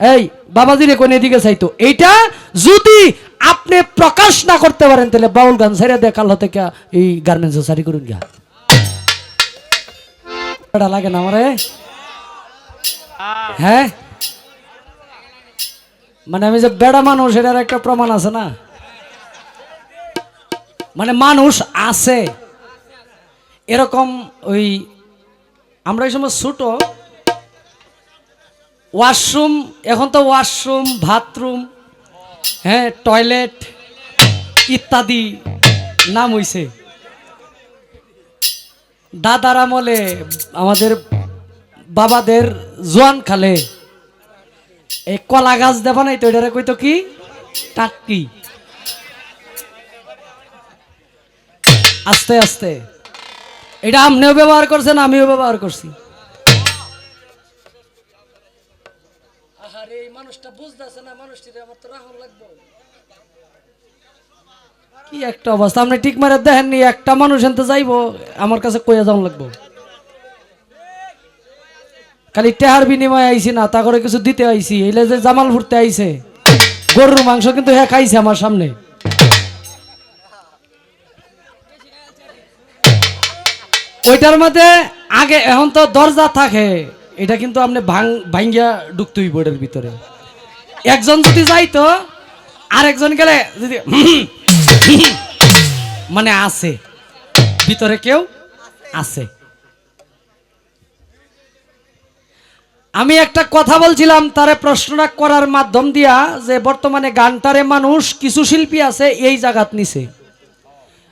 এই বাবাজিরে কোন এদিকে চাইতো, এইটা যদি আপনি প্রকাশ না করতে পারেন তাহলে বাউল গান ছেড়ে দিয়ে কাল থেকে এই গার্মেন্টস সারি করুন গা। লাগে না আমারে? হ্যাঁ, মানে আমি যে বেড়া মানুষ এটার একটা প্রমাণ আছে না, মানে মানুষ আছে এরকম। ওই আমরা এই সময় ছোট ওয়াশরুম, এখন তো ওয়াশরুম, বাথরুম, হ্যাঁ, টয়লেট ইত্যাদি নাম হইছে। দাদার আমলে আমাদের বাবাদের জোয়ান খালে এই কলা গাছ দেবা নাই তো, এটারে কইতো কি টাটকি। আস্তে আস্তে এটা আপনিও ব্যবহার করছেন, আমিও ব্যবহার করছি। আরে এই মানুষটা বুঝতেছে না, মানুষটির আমার তো রাহুল লাগবে। কি একটা অবস্থা, আপনি ঠিক মারে দেখেননি, একটা মানুষ এনতে যাইবো আমার কাছে কইয়া যাওয়া লাগবো। খালি টেহার বিনিময়ে আইছি না, তা করে কিছু দিতে আইছি। এলে যে জামালপুরতে আইছে গরুর মাংস কিন্তু হ্যাঁ খাইছে আমার সামনে। ওইটার মধ্যে আগে এখন তো দরজা থাকে, এটা কিন্তু আপনি ভাঙ্গিয়া ঢুকতে হইব এটার ভিতরে। একজন যদি যাইতো আরেকজন গেলে যদি মানে আছে ভিতরে কেউ আছে। আমি একটা কথা বলছিলাম তারে প্রশ্নটা করার মাধ্যম দিয়া, যে বর্তমানে গানটারে মানুষ কিছু শিল্পী আছে এই জায়গাত নিছে।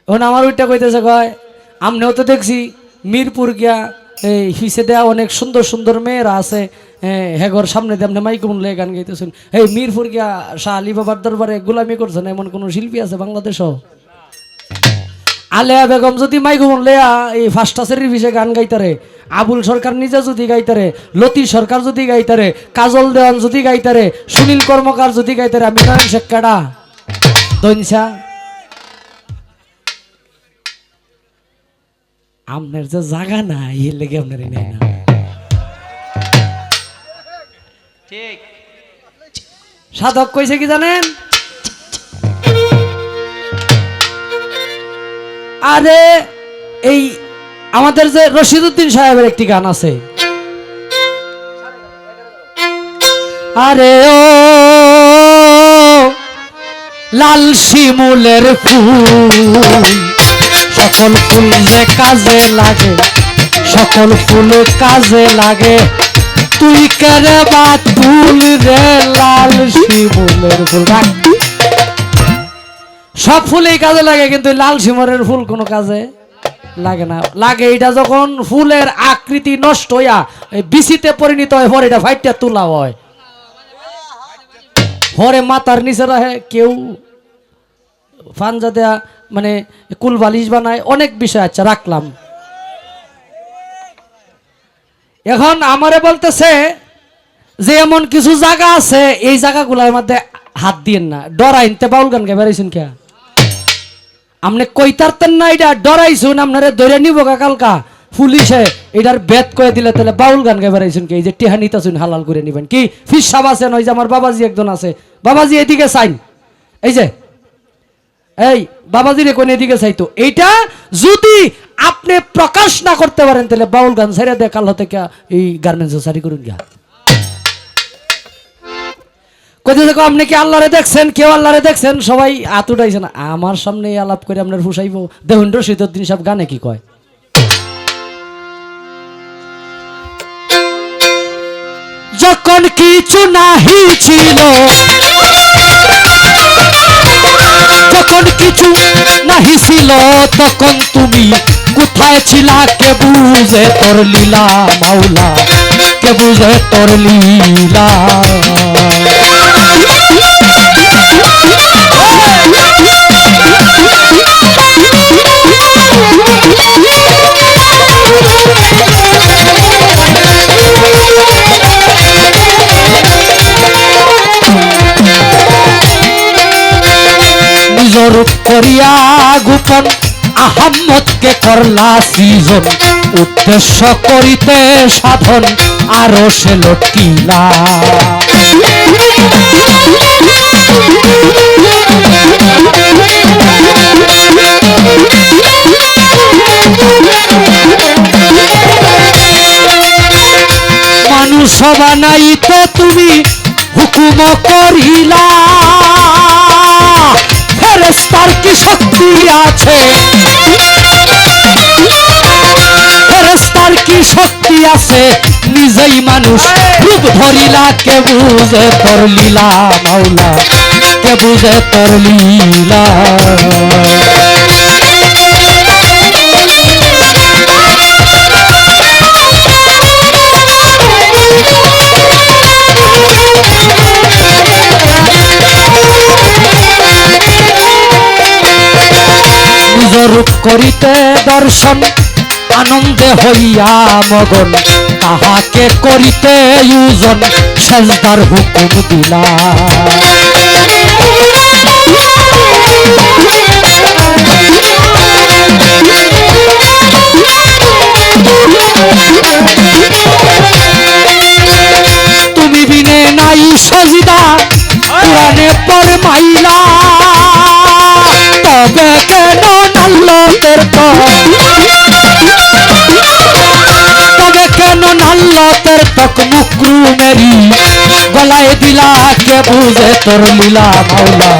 এখন আমার ওইটা কইতেছে, কয় আমনেও তো দেখছি মিরপুর গিয়া এই হিসে দেয়া অনেক সুন্দর সুন্দর মেয়েরা আছে, হেগর সামনে দিয়ে আপনি মাইকুন লে গান গাইতেছেন। এই মিরপুর গিয়া শাহ আলী বাবার দরবারে গোলামি করছেন এমন কোন শিল্পী আছে বাংলাদেশও? আলেয়া বেগম যদি মাইকুন লেয়া এই ফার্স্ট শ্রেণীর বিষয়ে গান গাইতারে, আবুল সরকার নিজে যদি গাইতারে, লতি সরকার যদি গাইতারে, কাজল দেওয়ান যদি গাইতারে, সুনীল কর্মকার যদি গাইতারে, আমি নয়ন শেখ কেডা দইনসা আপনার যে জায়গা না এর লেগে আপনার নেই না। ঠিক সাধক কইছে কি জানেন? আরে এই আমাদের যে রশিদউদ্দিন সাহেবের একটি গান আছে, আরে ও লাল শিমুলের ফুল, সকল ফুল যে কাজে লাগে, সকল ফুল কাজে লাগে, তুই কেরে বা তুল রে লাল শিমুলের ফুল। সব ফুলই কাজে লাগে কিন্তু লাল শিমুলের ফুল কোনো কাজে লাগে না। লাগে এটা যখন ফুলের আকৃতি নষ্ট হইয়া বিচিতে পরিণত হয়, পরে এটা ফাইটটা তোলা হয়, পরে মাথার নিচে রাখে, কেউ ফানজা দেয়া মানে কুল বালিশ বানায়, অনেক বিষয়। আচ্ছা রাখলাম। এখন আমারে বলতেছে যে এমন কিছু জায়গা আছে এই জায়গাগুলোর মধ্যে হাত দিয়েন না, ডরাইনতে বাউল গান গাইবার আইসুন কে আপনি কইতারতেন না, এটা ডরাইছুন আপনারে ধরে নিব কালকা পুলিশে, এটার বেদ কয়ে দিলে তাহলে বাউল গান গাইবার আইসুন কে? এই যে টিহা নিতাছুন হালাল করে নিবেন কি? ফিস সাহেব আছেন, ওই যে আমার বাবাজি একজন আছে, বাবাজি এদিকে চাইন, এই যে এই বাবাজিরে কোন এদিকে চাইতো, এইটা যদি আপনি প্রকাশ না করতে পারেন তাহলে বাউল গান ছেড়ে দিয়ে কাল থেকে এই গার্মেন্টস সারি করুন গা। কইতে দেখো আপনি কি আল্লাহরে দেখছেন? কেউ আল্লাহরে দেখছেন? সবাই হাত উঠাইছেন। আমার সামনে আলাপ করে আপনার ফুসাইব। দেখুন রশিদউদ্দিন সাহেব গানে কি কয়, যখন কিছু নাহি ছিল, যখন কিছু নাহি ছিল, তখন তুমি কোথায় ছিলা? কে বুঝে তোর লীলা মাওলা, কে বুঝে তোর লীলা। নিজরূপ করিয়া গোপন আহাম্মদকে করলা সৃজন, উদ্দেশ্য করিতে সাধন আরো সে লটকিলা। বানাইতে তুমি হুকুম করিলা, ফেরেশতার কি শক্তি আছে, ফেরেশতার কি শক্তি আছে, নিজেই মানুষ রূপ ধরিলা, কে বুঝে তোর লীলা মাওলা, কে বুঝে তোর লীলা। রূপ করিতে দর্শন আনন্দে হইয়া মগন, তাহাকে করিতে ইউজন সেজদার হুকুম দিলা। তুমি বিনে নাই সজিদা পুরাণে ফরমাইলা, তবে কেন নাল্লতের তবে কেন নাল্লতের তক মুকরুমেরি গলায় দিলা, কে বুঝে তোর লীলা মাওলা,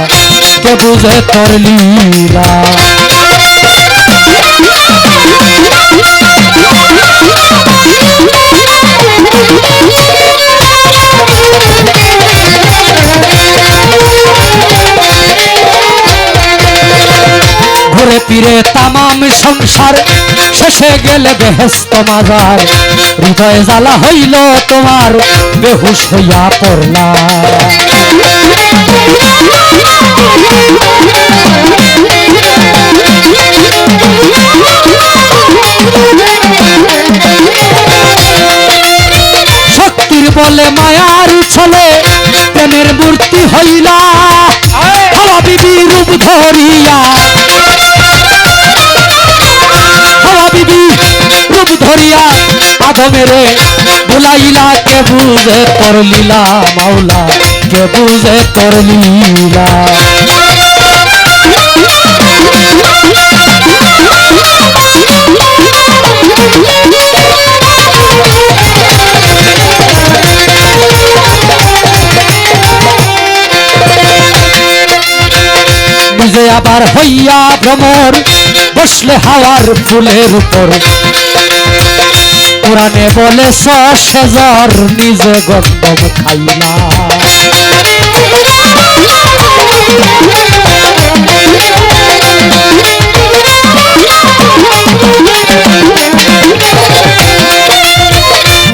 কে বুঝে তোর লীলা। ঘুরে ফিরে তামাম সংসার শেষে গেলে বেহেশত মাজার, হৃদয় জ্বালা হইল তোমার বেহুশ হইয়া পড়লা। শক্তির বলে মায়ার ছলে প্রেমের মূর্তি হইলা, হাওয়া বিবি রূপ ধরিয়া, হাওয়া বিবি রূপ ধরিয়া আদমেরে বুলাইলা, কে বুঝে তোর লীলা মাওলা, কে বুঝে তোর লীলা। নিজে আবার হইয়া ভ্রমর বসলে হাওয়ার ফুলের উপর, কোরআনে বলে সেজর নিজে গন্ধম খাইলা।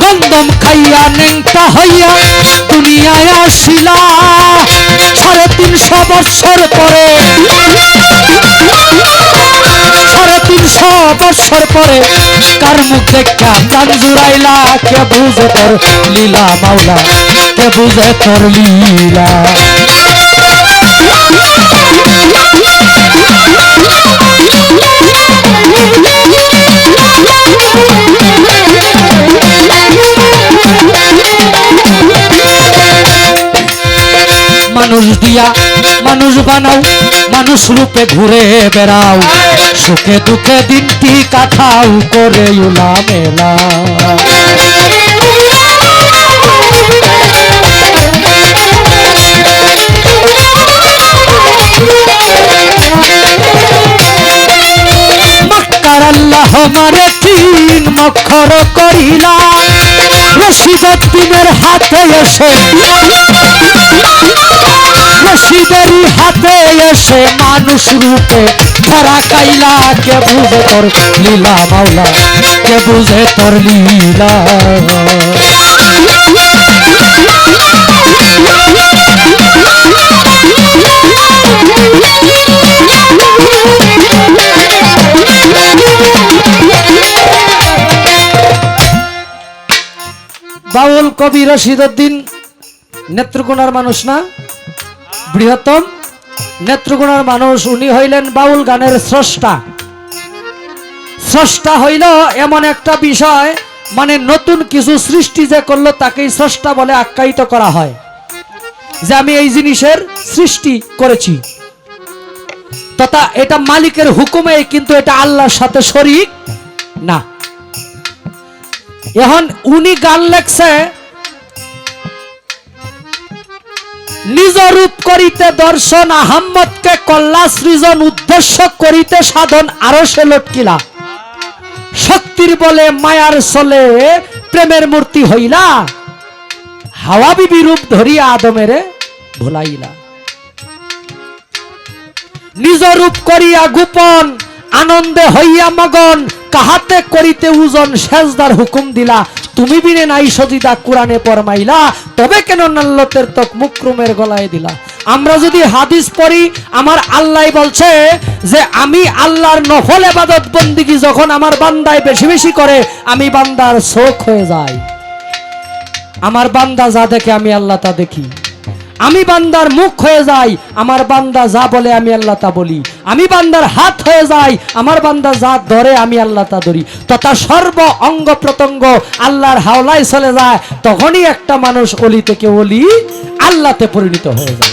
গন্ধম খাইয়া নেংটা হইয়া দুনিয়ায় আসিলা, 350 বৎসর পরে, 350 বৎসর পরে কার মুখ দেখা প্রাণ জুড়াইলা, কে বুঝে তোর লীলা মাওলা, কে বুঝে তোর লীলা। মানুষ দিয়া মানুষ বানাও, মানুষ রূপে ঘুরে বেড়াও, সুখে দুঃখে দিনটি কাটাও করে উলা মেলা। মক্কার আল্লাহ মারে 3 মক্ষর করিলা, রশিদুদ্দিনের হাতে এসে, রশিদেরই হাতে এসে মানুষ রূপে ধরা খাইলা, কে বুঝে তোর লীলা মাওলা, কে বুঝে তোর লীলা। বাউল কবি রশিদুদ্দিন নেত্রকোনার মানুষ না, বৃহত্তম নেত্রকোনার মানুষ। উনি হইলেন বাউল গানের স্রষ্টা। স্রষ্টা হইল এমন একটা বিষয়, মানে নতুন কিছু সৃষ্টি যে করলো তাকেই স্রষ্টা বলে আখ্যায়িত করা হয়, যে আমি এই জিনিসের সৃষ্টি করেছি, তথা এটা মালিকের হুকুমে, কিন্তু এটা আল্লাহর সাথে শরীক না। এখন উনি গান লেখছে নিজ রূপ করিতে দর্শন আহম্মদকে কল্লা সৃজন উদ্দেশ্য করিতে সাধন আরো সে লটকিলা শক্তির বলে মায়ার চলে প্রেমের মূর্তি হইলা হাওয়া বিবি রূপ ধরিয়া আদমেরে ভুলাইলা নিজ রূপ করিয়া গোপন আনন্দে হইয়া মগন কাহাতে করিতে ওজন সেজদার হুকুম দিলা তুমি বিনে নাই সজিদা কোরআনে ফরমাইলা তবে কেন নাল্লতের তক মুকরুমের গলায় দিলা আমরা যদি হাদিস পড়ি আমার আল্লাহ বলছে যে আমি আল্লাহর নফল ইবাদত বন্দেগী যখন আমার বান্দায় বেশি বেশি করে আমি বান্দার চোখ হয়ে যাই আমার বান্দা যা দেখে আমি আল্লাহ তা দেখি আমি বান্দার মুখ হয়ে যাই আমার বান্দা যা বলে আমি আল্লাহ তা বলি আমি বান্দার হাত হয়ে যাই আমার বান্দা যা ধরে আমি আল্লাহ তা ধরি তথা সর্ব অঙ্গ প্রত্যঙ্গ আল্লাহর হাওলায় চলে যায় তখনই একটা মানুষ অলি থেকে অলি আল্লাহতে পরিণত হয়ে যায়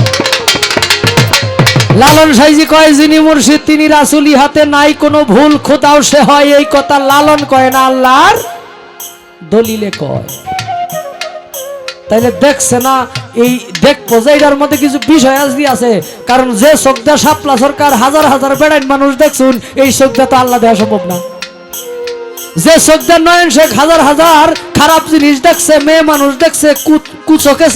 লালন সাইজি কয় যিনি মুর্শিদ তিনি রাসূল ইহাতে নাই কোনো ভুল খোদাও সে হয় এই কথা লালন কয় না আল্লাহর দলিলে কয় তাইলে দেখছে না এই দেখবো যে এটার মধ্যে কিছু বিষয় আছে কারণ যে চোখদা শাপলা সরকার হাজার হাজার বেড়াইন মানুষ দেখছুন এই চোখদা তো আল্লাহ দেওয়া সম্ভব না যে চোখদা নয়ন শেখ হাজার হাজার খারাপ জিনিস দেখছে মেয়ে মানুষ দেখছে কুচোকে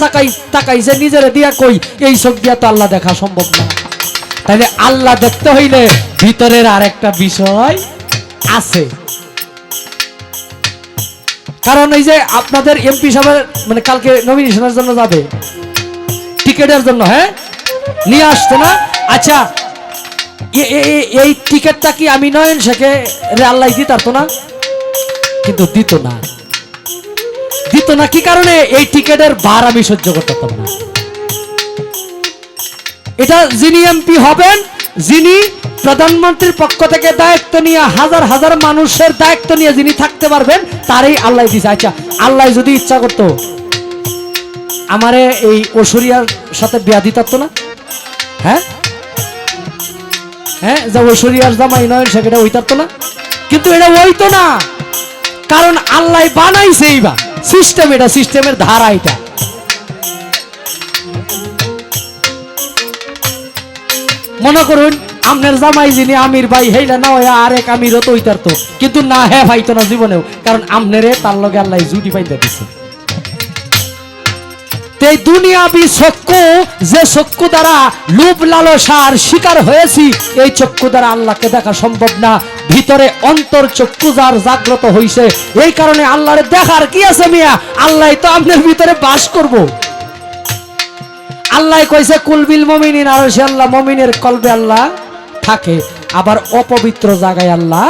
তাকাইছে নিজেরে দিয়া কই এই চোখ দিয়া তো আল্লাহ দেখা সম্ভব না তাইলে আল্লাহ দেখতে হইলে ভিতরের আর একটা বিষয় আছে কারণ এই যে আপনাদের এমপি সাহেবের মানে কালকে নমিনেশনের জন্য যাবে টিকেটের জন্য হ্যাঁ নিয়ে আসছে না আচ্ছা এই টিকেটটা কি আমি নয়ন শেখে আল্লাহ দিতে পারতো না কিন্তু দিত না কি কারণে এই টিকেটের ভার আমি সহ্য করতে পারতাম না এটা যিনি এমপি হবেন যিনি প্রধানমন্ত্রীর পক্ষ থেকে দায়িত্ব নিয়ে হাজার হাজার মানুষের দায়িত্ব নিয়ে যিনি থাকতে পারবেন তারই আল্লাহ দিছে আচ্ছা আল্লাহ যদি ইচ্ছা করতো আমারে এই ঐশ্বরিয়ার সাথে বিয়া দিতে পারতো না হ্যাঁ হ্যাঁ যে ঐশ্বরিয়ার জামাই নয় সেটা হইতে পারতো না কিন্তু এটা হইতো না কারণ আল্লাহ বানাইছে এইবা সিস্টেম এটা সিস্টেমের ধারা এটা মনে করুন আপনার জামাই যিনি আমির ভাই হেইলা না হয় আরেক আমিরও তো হইতার তো কিন্তু না হ্যাঁ ভাইতো না জীবনেও কারণ আপনারে তার লগে আল্লাহ জুটি পাইতে দিছে এই দুনিয়াবি চক্ষু যে চক্ষু দ্বারা লোভ লালসার শিকার হয়েছি এই চক্ষু দ্বারা আল্লাহকে দেখা সম্ভব না ভিতরে অন্তর চক্ষু যার জাগ্রত হইছে এই কারণে আল্লাহরে দেখার কি আছে মিয়া আল্লাহ তো আপনার ভিতরে বাস করব আল্লাহ কইছে কুলবিল মুমিনিন আর সে আল্লাহ মুমিনের কলবে আল্লাহ থাকে আবার অপবিত্র জায়গায় আল্লাহ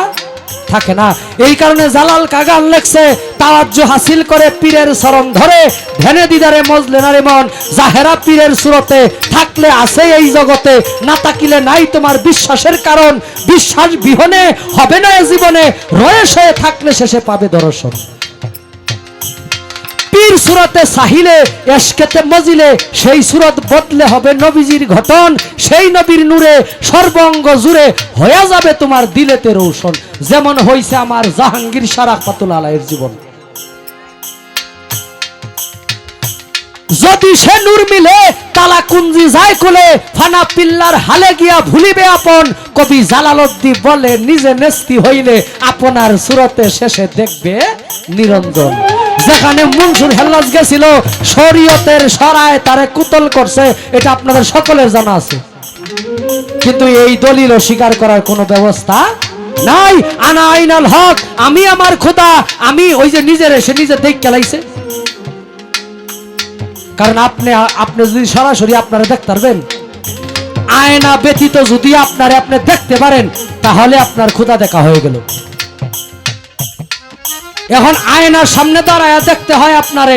থাকে না এই কারণে জালাল কাগান লেখছে তাওয়াজ্জু হাসিল করে পীরের চরণ ধরে ধ্যানে দিদারে মজলে নারে মন জাহেরা পীরের সুরতে থাকলে আছে এই জগতে না তাকিলে নাই তোমার বিশ্বাসের কারণ বিশ্বাস বিহনে হবে না জীবনে রয়েছে থাকলে শেষে পাবে দর্শন পীর সুরতে সাহিলে এশকেতে মজিলে সেই সুরত বদলে হবে নবীজির ঘটন সেই নবীর নূরে সর্বঙ্গ জুড়ে হয়ে যাবে তোমার দিলেতে রৌশন যেমন হইছে আমার জাহাঙ্গীর শাহ রাহমাতুল্লাহ আলাইহির জীবন যদি সে নূর মিলে তালা কুঞ্জি যায় কোলে ফানা পিল্লার হালে গিয়া ভুলিবে আপন কবি জালালউদ্দিন বলে নিজে নেস্তি হইলে আপনার সুরতে শেষে দেখবে নিরঞ্জন যেখানে মনসুর হেল্লাজ গেছিল শরীয়তের সরায় তারে কুতল করছে এটা আপনাদের সকলের জানা আছে কিন্তু এই দলিল স্বীকার করার কোনো ব্যবস্থা নাই আনা আইনাল হক আমি আমার খোদা আমি ওই যে নিজের এসে নিজে দেখ খেলাইছে কারণ আপনি যদি সরাসরি আপনারা দেখতে পারবেন আয়না ব্যতীত যদি আপনি দেখতে পারেন তাহলে আপনার খোদা দেখা হয়ে গেল এখন আয়নার সামনে দাঁড়ায় দেখতে হয় আপনারে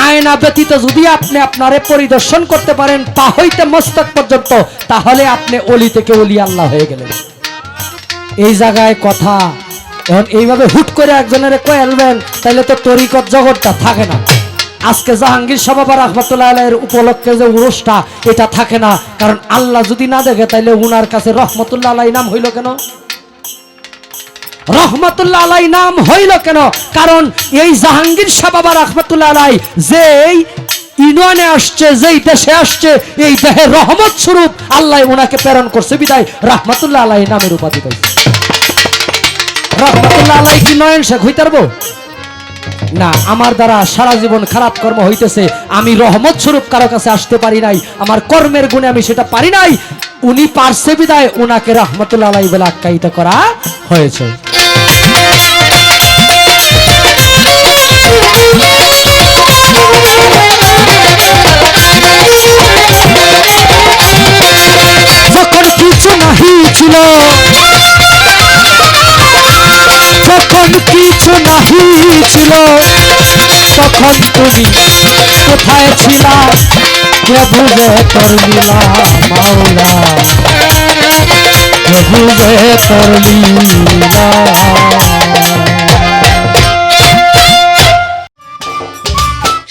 আয়না ব্যতীত যদি আপনি আপনারে পরিদর্শন করতে পারেন পা হইতে মস্তক পর্যন্ত তাহলে আপনি অলি থেকে অলি আল্লাহ হয়ে গেলেন এই জায়গায় কথা এখন এইভাবে হুট করে একজনের কয়ে আনবেন তাহলে তো তরিকত জগৎটা থাকে না আজকে জাহাঙ্গীর শাহ বাবা রাহমাতুল্লাহ আলাইহির উপলক্ষে যে উরুসটা এটা থাকে না কারণ আল্লাহ যদি না দেখে তাহলে উনার কাছে রহমতুল্লাহ আলাইহি নাম হইল কেন রহমতুল্লাহ আলাইহি নাম হইল কেন কারণ এই জাহাঙ্গীর শাহ বাবা রাহমাতুল্লাহ আলাইহি যে ইউনিয়নে আসছে, যেই দেশে আসছে, এই দেহে রহমত স্বরূপ আল্লাহ ওনাকে প্রেরণ করছে বিদায় রাহমাতুল্লাহ আলাইহি নামের উপাধি পাইছে। রাহমাতুল্লাহ আলাইহি কি নয়ন শেখ হইতে পারবো না? আমার দ্বারা সারা জীবন খারাপ কর্ম হইতেছে, আমি রহমত স্বরূপ কারো কাছে আসতে পারি নাই, আমার কর্মের গুণে আমি সেটা পারি নাই। উনি পারছে বিদায় উনাকে রাহমাতুল্লাহ আলাইহি বলে আখ্যায়িত করা হয়েছে। যখন কিছু নাহি ছিল, যখন কিছু নাহি ছিল, তখন তুমি কোথায় ছিলা? প্রভু যে তোর লীলা মাওলা, প্রভু যে তোর লীলা।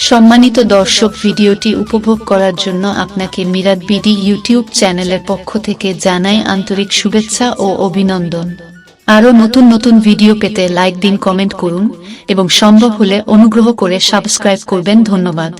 সম্মানিত দর্শক, ভিডিওটি উপভোগ করার জন্য আপনাকে মিরাদ বিডি ইউটিউব চ্যানেলের পক্ষ থেকে জানাই আন্তরিক শুভেচ্ছা ও অভিনন্দন। আরও নতুন নতুন ভিডিও পেতে লাইক দিন, কমেন্ট করুন এবং সম্ভব হলে অনুগ্রহ করে সাবস্ক্রাইব করবেন। ধন্যবাদ।